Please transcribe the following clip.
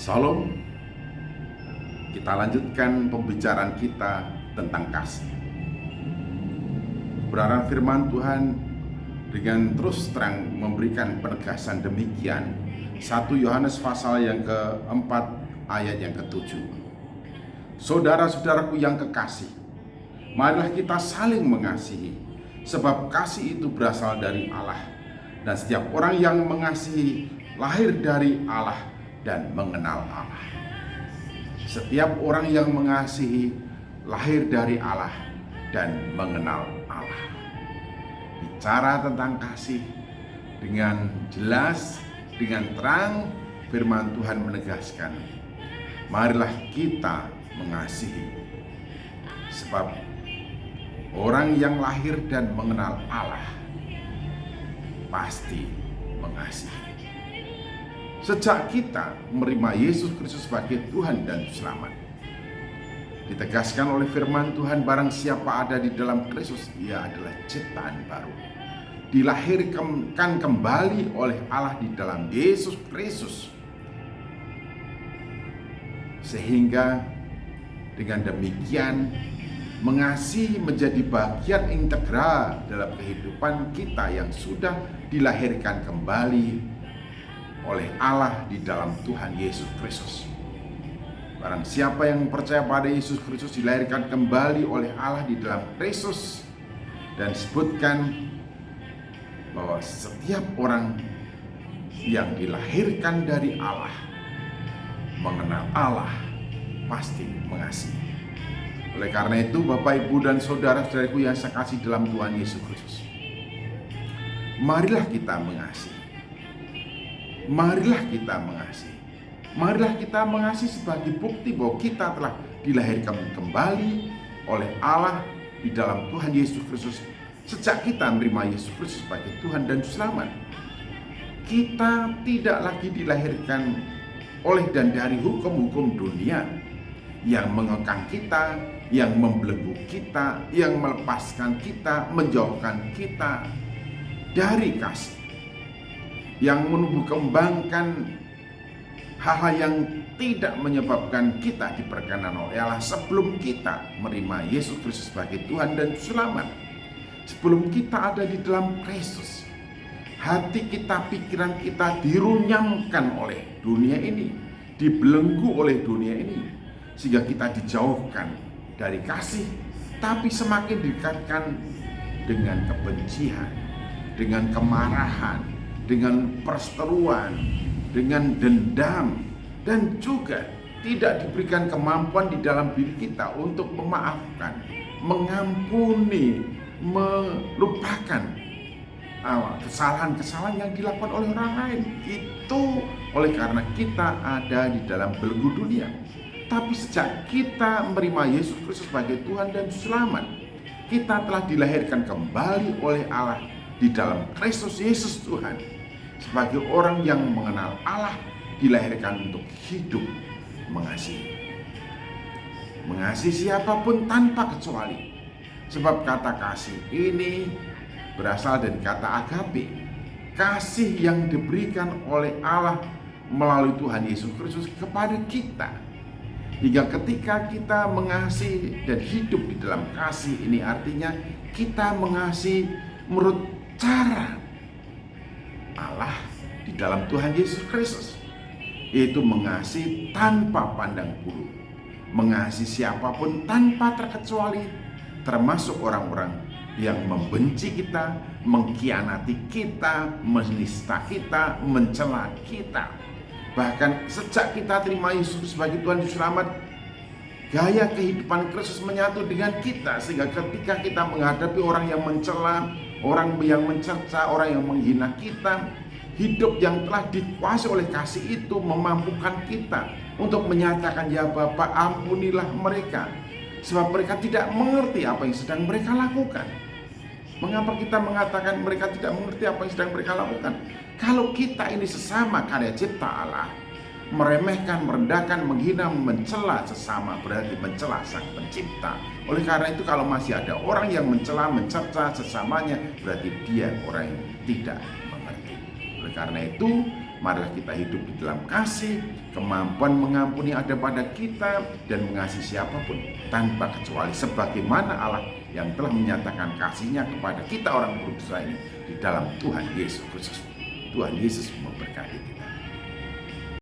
Shalom, kita lanjutkan pembicaraan kita tentang kasih. Kebenaran firman Tuhan dengan terus terang memberikan penegasan demikian. 1 Yohanes pasal yang keempat ayat yang ketujuh. Saudara-saudaraku yang kekasih, marilah kita saling mengasihi, sebab kasih itu berasal dari Allah. Dan setiap orang yang mengasihi lahir dari Allah dan mengenal Allah. Setiap orang yang mengasihi lahir dari Allah dan mengenal Allah. Bicara tentang kasih dengan jelas, dengan terang, firman Tuhan menegaskan, marilah kita mengasihi. Sebab orang yang lahir dan mengenal Allah pasti mengasihi. Sejak kita menerima Yesus Kristus sebagai Tuhan dan Selamat, ditegaskan oleh firman Tuhan, barang siapa ada di dalam Kristus, ia adalah ciptaan baru, dilahirkan kembali oleh Allah di dalam Yesus Kristus. Sehingga dengan demikian mengasihi menjadi bagian integral dalam kehidupan kita yang sudah dilahirkan kembali oleh Allah di dalam Tuhan Yesus Kristus. Barang siapa yang percaya pada Yesus Kristus dilahirkan kembali oleh Allah di dalam Kristus, dan disebutkan bahwa setiap orang yang dilahirkan dari Allah mengenal Allah pasti mengasihi. Oleh karena itu, Bapak, Ibu, dan saudara-saudaraku yang saya kasih dalam Tuhan Yesus Kristus, marilah kita mengasihi. Marilah kita mengasihi. Marilah kita mengasihi sebagai bukti bahwa kita telah dilahirkan kembali oleh Allah di dalam Tuhan Yesus Kristus. Sejak kita menerima Yesus Kristus sebagai Tuhan dan Selamat, kita tidak lagi dilahirkan oleh dan dari hukum-hukum dunia yang mengekang kita, yang membelenggu kita, yang melepaskan kita, menjauhkan kita dari kasih, yang menumbuh kembangkan hal-hal yang tidak menyebabkan kita diperkenan oleh Allah sebelum kita menerima Yesus Kristus sebagai Tuhan dan Selamat. Sebelum kita ada di dalam Kristus, hati kita, pikiran kita dirunyamkan oleh dunia ini, dibelenggu oleh dunia ini, sehingga kita dijauhkan dari kasih, tapi semakin didekatkan dengan kebencian, dengan kemarahan, dengan perseteruan, dengan dendam, dan juga tidak diberikan kemampuan di dalam diri kita untuk memaafkan, mengampuni, melupakan kesalahan-kesalahan yang dilakukan oleh orang lain. Itu oleh karena kita ada di dalam belenggu dunia. Tapi sejak kita menerima Yesus Kristus sebagai Tuhan dan Selamat, kita telah dilahirkan kembali oleh Allah di dalam Kristus Yesus Tuhan, sebagai orang yang mengenal Allah, dilahirkan untuk hidup mengasihi. Mengasihi siapapun tanpa kecuali. Sebab kata kasih ini berasal dari kata agape, kasih yang diberikan oleh Allah melalui Tuhan Yesus Kristus kepada kita. Hingga ketika kita mengasihi dan hidup di dalam kasih ini, artinya kita mengasihi menurut cara Allah di dalam Tuhan Yesus Kristus, yaitu mengasihi tanpa pandang bulu, mengasihi siapapun tanpa terkecuali, termasuk orang-orang yang membenci kita, mengkhianati kita, menista kita, mencela kita. Bahkan sejak kita terima Yesus sebagai Tuhan dan Selamat, gaya kehidupan Kristus menyatu dengan kita, sehingga ketika kita menghadapi orang yang mencela, orang yang mencerca, orang yang menghina kita, hidup yang telah dikuasai oleh kasih itu memampukan kita untuk menyatakan, ya Bapa, ampunilah mereka, sebab mereka tidak mengerti apa yang sedang mereka lakukan. Mengapa kita mengatakan mereka tidak mengerti apa yang sedang mereka lakukan? Kalau kita ini sesama karya cipta Allah, meremehkan, merendahkan, menghina, mencela sesama, berarti mencela Sang Pencipta. Oleh karena itu, kalau masih ada orang yang mencela, mencerca sesamanya, berarti dia orang yang tidak mengerti. Oleh karena itu, marilah kita hidup di dalam kasih, kemampuan mengampuni ada pada kita, dan mengasihi siapapun tanpa kecuali, sebagaimana Allah yang telah menyatakan kasih-Nya kepada kita orang berdosa ini di dalam Tuhan Yesus Kristus. Tuhan Yesus memberkati kita.